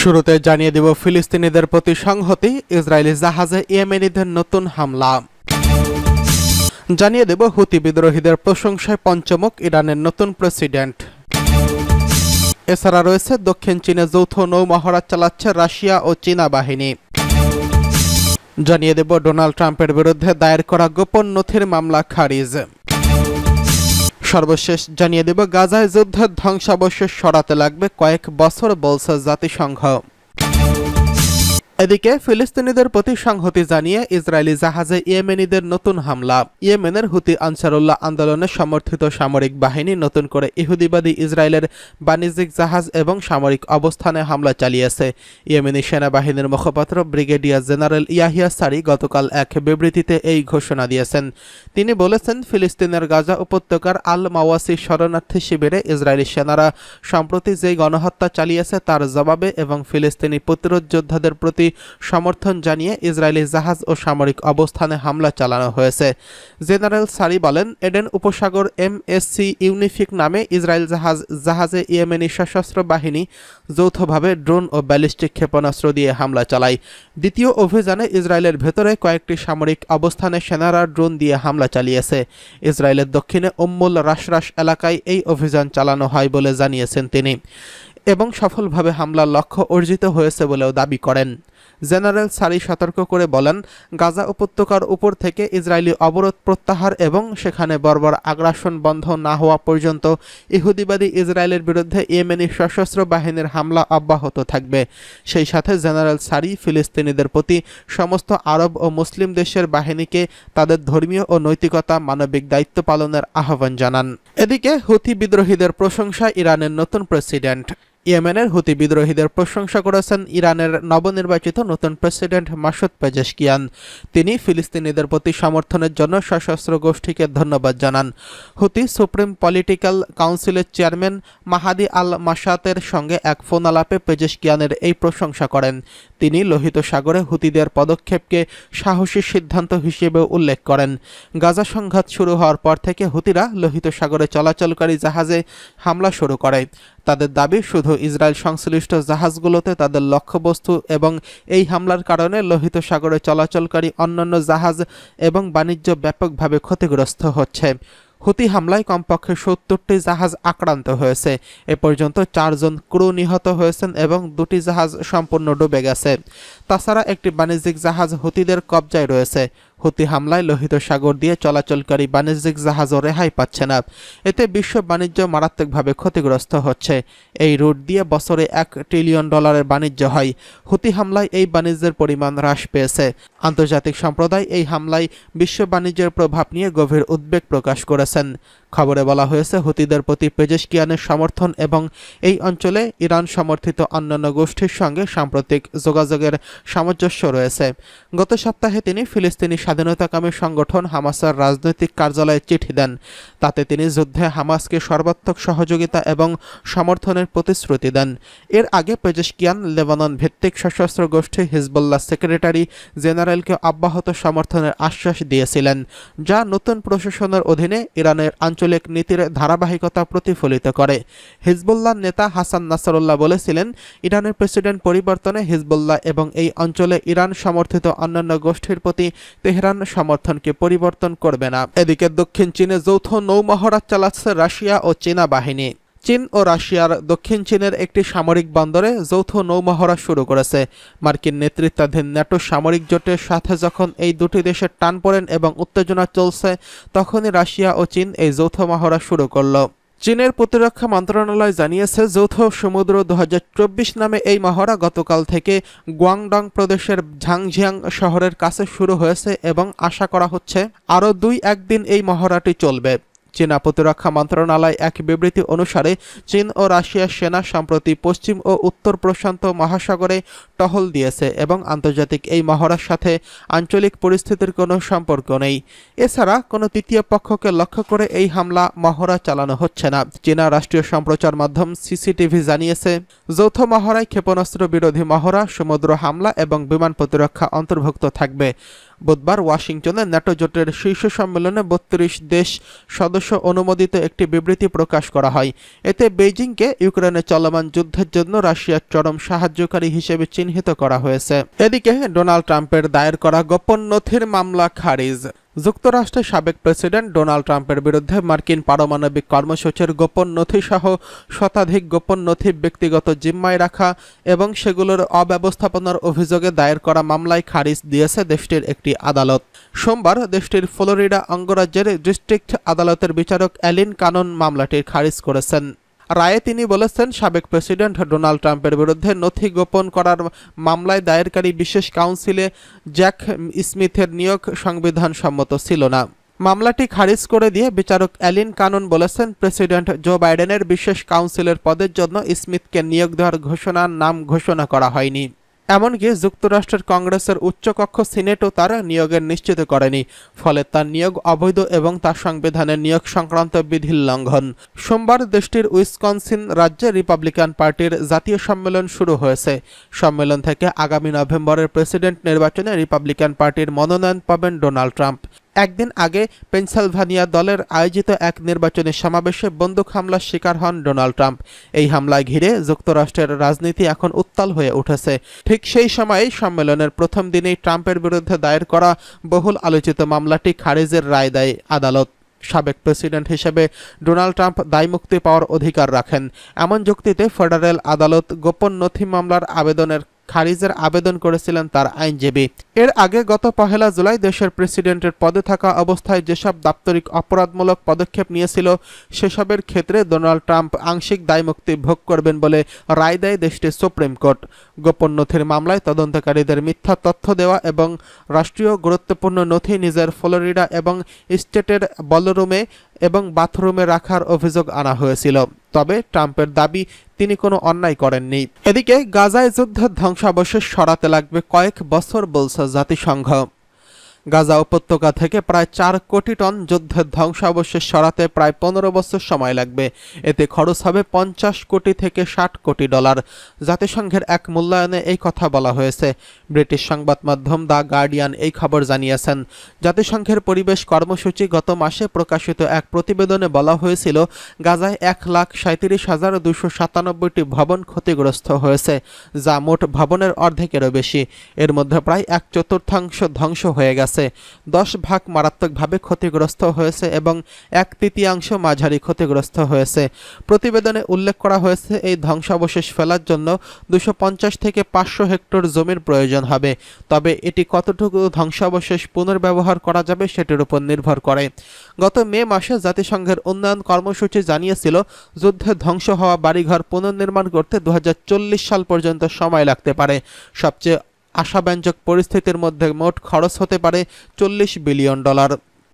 শুরুতে জানিয়ে দেব ফিলিস্তিনিদের প্রতি সংহতি, ইসরায়েলি জাহাজে ইয়েমেনিদের নতুন হামলা। জানিয়ে দেব হুতি বিদ্রোহীদের প্রশংসায় পঞ্চমুখ ইরানের নতুন প্রেসিডেন্ট। এছাড়া রয়েছে দক্ষিণ চীনে যৌথ নৌমহড়া চালাচ্ছে রাশিয়া ও চীনা বাহিনী। জানিয়ে দেব ডোনাল্ড ট্রাম্পের বিরুদ্ধে দায়ের করা গোপন নথির মামলা খারিজ। সর্বশেষ জানিয়ে দেব গাজায় যুদ্ধের ধ্বংসাবশেষ সরাতে লাগবে কয়েক বছর বলছে জাতিসংঘ। এদিকে ফিলিস্তিনিদের প্রতি সংহতি জানিয়ে ইসরায়েলি জাহাজে ইয়েমেনিদের নতুন হামলা। ইয়েমেনের হুতি আনসারুল্লাহ আন্দোলনে সমর্থিত সামরিক বাহিনী নতুন করে ইহুদিবাদী ইসরায়েলের বাণিজ্যিক জাহাজ এবং সামরিক অবস্থানে হামলা চালিয়েছে। ইয়েমেনি সেনাবাহিনীর মুখপাত্র ব্রিগেডিয়ার জেনারেল ইয়াহিয়া সারি গতকাল এক বিবৃতিতে এই ঘোষণা দিয়েছেন। তিনি বলেছেন, ফিলিস্তিনের গাজা উপত্যকার আল মাওয়াসি শরণার্থী শিবিরে ইসরায়েলি সেনারা সম্প্রতি যে গণহত্যা চালিয়েছে তার জবাবে এবং ফিলিস্তিনি প্রতিরোধ যোদ্ধাদের প্রতি সমর্থন জানিয়ে ইসরায়েলি জাহাজ ও সামরিক অবস্থানে হামলা চালানো হয়েছে। জেনারেল সারি বলেন, এডেন উপসাগর MSC ইউনিফিক নামে ইসরায়েল জাহাজে ইয়েমেনি সশস্ত্র বাহিনী যৌথভাবে ড্রোন ও ব্যালিস্টিক ক্ষেপণাস্ত্র দিয়ে হামলা চালায়। দ্বিতীয় অভিযানে ইসরায়েলের ভেতরে কয়েকটি সামরিক অবস্থানে সেনারা ড্রোন দিয়ে হামলা চালিয়েছে। ইসরায়েলের দক্ষিণে উম্মুল রাশরাশ এলাকায় এই অভিযান চালানো হয় বলে জানিয়েছেন তিনি, এবং সফলভাবে হামলার লক্ষ্য অর্জিত হয়েছে বলেও দাবি করেন। জেনারেল সারি সতর্ক করে বলেন, গাজা উপত্যকার উপর থেকে ইসরায়েলি অবরোধ প্রত্যাহার এবং সেখানে বর্বর আগ্রাসন বন্ধ না হওয়া পর্যন্ত ইহুদিবাদী ইসরায়েলের বিরুদ্ধে ইয়েমেনি সশস্ত্র বাহিনীর হামলা অব্যাহত থাকবে। সেই সাথে জেনারেল সারি ফিলিস্তিনিদের প্রতি সমস্ত আরব ও মুসলিম দেশের বাহিনীকে তাদের ধর্মীয় ও নৈতিকতা মানবিক দায়িত্ব পালনের আহ্বান জানান। এদিকে হুতি বিদ্রোহীদের প্রশংসায় ইরানের নতুন প্রেসিডেন্ট। ইয়েমেনের হুতি বিদ্রোহীদের প্রশংসা করেছেন ইরানের নবনির্বাচিত নতুন প্রেসিডেন্ট মাসুদ পেজেশকিয়ান। তিনি ফিলিস্তিনিদের প্রতি সমর্থনের জন্য সশস্ত্র গোষ্ঠীকে ধন্যবাদ জানান। হুতি সুপ্রিম পলিটিক্যাল কাউন্সিলের চেয়ারম্যান মাহাদি আল মাসাতের সঙ্গে এক ফোন আলাপে পেজেশকিয়ানের এই প্রশংসা করেন। তিনি লোহিত সাগরে হুতিদের পদক্ষেপকে সাহসী সিদ্ধান্ত হিসেবে উল্লেখ করেন। গাজা সংঘাত শুরু হওয়ার পর থেকে হুতিরা লোহিত সাগরে চলাচলকারী জাহাজে হামলা শুরু করে। তাদের দাবি, শুধু ইসরায়েল সংশ্লিষ্ট জাহাজগুলোতে তাদের লক্ষ্যবস্তু, এবং এই হামলার কারণে লোহিত সাগরে চলাচলকারী অন্যান্য জাহাজ এবং বাণিজ্য ব্যাপকভাবে ক্ষতিগ্রস্ত হচ্ছে। হুতি হামলায় কমপক্ষে 70টি জাহাজ আক্রান্ত হয়েছে। এ পর্যন্ত 4 জন ক্রু নিহত হয়েছেন এবং 2টি জাহাজ সম্পূর্ণ ডুবে গেছে। তাছাড়া একটি বাণিজ্যিক জাহাজ হুতিদের কবজায় রয়েছে। হুতি হামলায় লোহিত সাগর দিয়ে চলাচলকারী বাণিজ্যিক জাহাজও রেহাই পাচ্ছে না। এতে বিশ্ব বাণিজ্য মারাত্মকভাবে ক্ষতিগ্রস্ত হচ্ছে। এই রুট দিয়ে বছরে $1 ট্রিলিয়ন বাণিজ্য হয়। হুতি হামলায় এই বাণিজ্যের পরিমাণ হ্রাস পেয়েছে। আন্তর্জাতিক সম্প্রদায় এই হামলায় বিশ্ব বাণিজ্যের প্রভাব নিয়ে গভীর উদ্বেগ প্রকাশ করেছেন। খবরে বলা হয়েছে, হুতিদের প্রতি পেজেশকিয়ানের সমর্থন এবং এই অঞ্চলে ইরান সমর্থিত অন্যান্য গোষ্ঠীর সঙ্গে সাম্প্রতিক যোগাযোগের সামঞ্জস্য রয়েছে। গত সপ্তাহে তিনি ফিলিস্তিনি স্বাধীনতাকামী সংগঠন হামাসের রাজনৈতিক কার্যালয়ে চিঠি দেন। তাতে তিনি যুদ্ধে হামাসকে সর্বাত্মক সহযোগিতা এবং সমর্থনের প্রতিশ্রুতি দেন। এর আগে পেজেশকিয়ান লেবানন ভিত্তিক সশস্ত্র গোষ্ঠী হিজবুল্লাহ সেক্রেটারি জেনারেলকে অব্যাহত সমর্থনের আশ্বাস দিয়েছিলেন, যা নতুন প্রশাসনের অধীনে ইরানের আঞ্চলিক নীতির ধারাবাহিকতা প্রতিফলিত করে। হিজবুল্লাহ নেতা হাসান নাসরুল্লাহ বলেছিলেন, ইরানের প্রেসিডেন্ট পরিবর্তনে হিজবুল্লাহ এবং এই অঞ্চলে ইরান সমর্থিত অন্যান্য গোষ্ঠীর প্রতি তেহরান সমর্থনকে পরিবর্তন করবে না। এদিকে দক্ষিণ চীনে যৌথ নৌমহড়া চালাচ্ছে রাশিয়া ও চীনা বাহিনী। চীন ও রাশিয়ার দক্ষিণ চীনের একটি সামরিক বন্দরে যৌথ নৌমহড়া শুরু করেছে। মার্কিন নেতৃত্বাধীন ন্যাটো সামরিক জোটের সাথে যখন এই দুটি দেশের টানপোড়েন এবং উত্তেজনা চলছে, তখনই রাশিয়া ও চীন এই যৌথ মহড়া শুরু করল। চীনের প্রতিরক্ষা মন্ত্রণালয় জানিয়েছে, যৌথ সমুদ্র 2024 নামে এই মহড়া গতকাল থেকে গুয়াংডং প্রদেশের ঝাংজিয়াং শহরের কাছে শুরু হয়েছে এবং আশা করা হচ্ছে আরও 2-1 দিন এই মহড়াটি চলবে। চীনা প্রতিরক্ষা মন্ত্রণালয় এক বিবৃতি অনুসারে, চীন ও রাশিয়ার সেনা সম্প্রতি পশ্চিম ও উত্তর প্রশান্ত মহাসাগরে টহল দিয়েছে এবং আন্তর্জাতিক এই মহড়ার সাথে আঞ্চলিক পরিস্থিতির কোনো সম্পর্ক নেই। এছাড়া কোনো তৃতীয় পক্ষকে লক্ষ্য করে এই হামলা মহড়া চালানো হচ্ছে না। চীনা রাষ্ট্রীয় সম্প্রচার মাধ্যম CCTV জানিয়েছে, যৌথ মহড়ায় ক্ষেপণাস্ত্র বিরোধী মহড়া, সমুদ্র হামলা এবং বিমান প্রতিরক্ষা অন্তর্ভুক্ত থাকবে। বুধবার ওয়াশিংটনে ন্যাটো জোটের শীর্ষ সম্মেলনে ৩২ দেশ সদস্য অনুমোদিত একটি বিবৃতি প্রকাশ করা হয়। এতে বেইজিংকে ইউক্রেনে চলমান যুদ্ধের জন্য রাশিয়ার চরম সাহায্যকারী হিসেবে চিহ্নিত করা হয়েছে। এদিকে ডোনাল্ড ট্রাম্পের দায়ের করা গোপন নথির মামলা খারিজ। যুক্তরাষ্ট্রের সাবেক প্রেসিডেন্ট ডোনাল্ড ট্রাম্পের বিরুদ্ধে মার্কিন পারমাণবিক কর্মসূচির গোপন নথিসহ শতাধিক গোপন নথি ব্যক্তিগত জিম্মায় রাখা এবং সেগুলোর অব্যবস্থাপনার অভিযোগে দায়ের করা মামলায় খারিজ দিয়েছে দেশটির একটি আদালত। সোমবার দেশটির ফ্লোরিডা অঙ্গরাজ্যের ডিস্ট্রিক্ট আদালতের বিচারক অ্যালিন কানন মামলাটি খারিজ করেছেন। রায়ে তিনি বলেছেন, সাবেক প্রেসিডেন্ট ডোনাল্ড ট্রাম্পের বিরুদ্ধে নথি গোপন করার মামলায় দায়েরকারী বিশেষ কাউন্সিলে জ্যাক স্মিথের নিয়োগ সংবিধানসম্মত ছিল না। মামলাটি খারিজ করে দিয়ে বিচারক অ্যালিন কানন বলেছেন, প্রেসিডেন্ট জো বাইডেনের বিশেষ কাউন্সিলের পদের জন্য স্মিথকে নিয়োগ দেওয়ার নাম ঘোষণা করা হয়নি। এমনকি যুক্তরাষ্ট্রের কংগ্রেসের উচ্চকক্ষ সিনেটও তার নিয়োগের নিশ্চিত করেনি, ফলে তার নিয়োগ অবৈধ এবং তার সংবিধানের নিয়োগ সংক্রান্ত বিধির লঙ্ঘন। সোমবার দেশটির উইসকনসিন রাজ্যে রিপাবলিকান পার্টির জাতীয় সম্মেলন শুরু হয়েছে। সম্মেলন থেকে আগামী নভেম্বরের প্রেসিডেন্ট নির্বাচনে রিপাবলিকান পার্টির মনোনয়ন পাবেন ডোনাল্ড ট্রাম্প। একদিন আগে পেনসিলভানিয়া দলের আয়োজিত এক নির্বাচনী সমাবেশে বন্দুক হামলার শিকার হন ডোনাল্ড ট্রাম্প। এই হামলায় ঘিরে যুক্তরাষ্ট্রের রাজনীতি এখন উত্তাল হয়ে উঠেছে। ঠিক সেই সময়েই সম্মেলনের প্রথম দিনেই ট্রাম্পের বিরুদ্ধে দায়ের করা বহুল আলোচিত মামলাটি খারিজের রায় দেয় আদালত। সাবেক প্রেসিডেন্ট হিসেবে ডোনাল্ড ট্রাম্প দায়মুক্তি পাওয়ার অধিকার রাখেন, এমন যুক্তিতে ফেডারেল আদালত গোপন নথি মামলার খারিজের আবেদন করেছিলেন তার আইনজীবী। এর আগে গত ১ জুলাই দেশের প্রেসিডেন্টের পদে থাকা অবস্থায় যেসব দাপ্তরিক অপরাধমূলক পদক্ষেপ নিয়েছিল সেসবের ক্ষেত্রে ডোনাল্ড ট্রাম্প আংশিক দায়মুক্তি ভোগ করবেন বলে রায় দেয় দেশটির সুপ্রিম কোর্ট। গোপন নথির মামলায় তদন্তকারীদের মিথ্যা তথ্য দেওয়া এবং রাষ্ট্রীয় গুরুত্বপূর্ণ নথি নিজের ফ্লোরিডা এবং স্টেটের বলরুমে এবং বাথরুমে রাখার অভিযোগ আনা হয়েছিল। তবে ট্রাম্পের দাবি তিনি কোনো অন্যায় করেননি। এদিকে গাজায় যুদ্ধের ধ্বংসাবশেষ সরাতে লাগবে কয়েক বছর বলছে জাতিসংঘ। গাজা উপত্যকা থেকে প্রায় ৪ কোটি টন যুদ্ধের ধ্বংসাবশেষ সরাতে প্রায় ১৫ বছর সময় লাগবে। এতে খরচ হবে ৫০ কোটি থেকে ৬০ কোটি ডলার। জাতিসংঘের এক মূল্যায়নে এই কথা বলা হয়েছে। ব্রিটিশ সংবাদ মাধ্যম দ্য গার্ডিয়ান এই খবর জানিয়েছেন। জাতিসংঘের পরিবেশ কর্মসূচি গত মাসে প্রকাশিত এক প্রতিবেদনে বলা হয়েছিল, গাজায় ১,৩৭,২৯৭টি ভবন ক্ষতিগ্রস্ত হয়েছে, যা মোট ভবনের অর্ধেকেরও বেশি। এর মধ্যে প্রায় ১/৪ ধ্বংস হয়ে গেছে, ১০ ভাগ মারাত্মকভাবে ক্ষতিগ্রস্ত হয়েছে এবং ১/৩ মাঝারি ক্ষতিগ্রস্ত হয়েছে। প্রতিবেদনে উল্লেখ করা হয়েছে, এই ধ্বংসাবশেষ ফেলার জন্য ২৫০ থেকে ৫০০ হেক্টর জমির প্রয়োজন হবে। তবে এটি কতটুকু ধ্বংসাবশেষ পুনর্ব্যবহার করা যাবে সেটির উপর নির্ভর করে। গত মে মাসে জাতিসংঘের উন্নয়ন কর্মসূচি জানিয়েছিল, যুদ্ধে ধ্বংস হওয়া বাড়িঘর পুনর্নির্মাণ করতে ২০৪০ সাল পর্যন্ত সময় লাগতে পারে। সবচেয়ে আশাব্যঞ্জক পরিস্থিতির মধ্যে মোট খরচ হতে পারে $৪০ বিলিয়ন।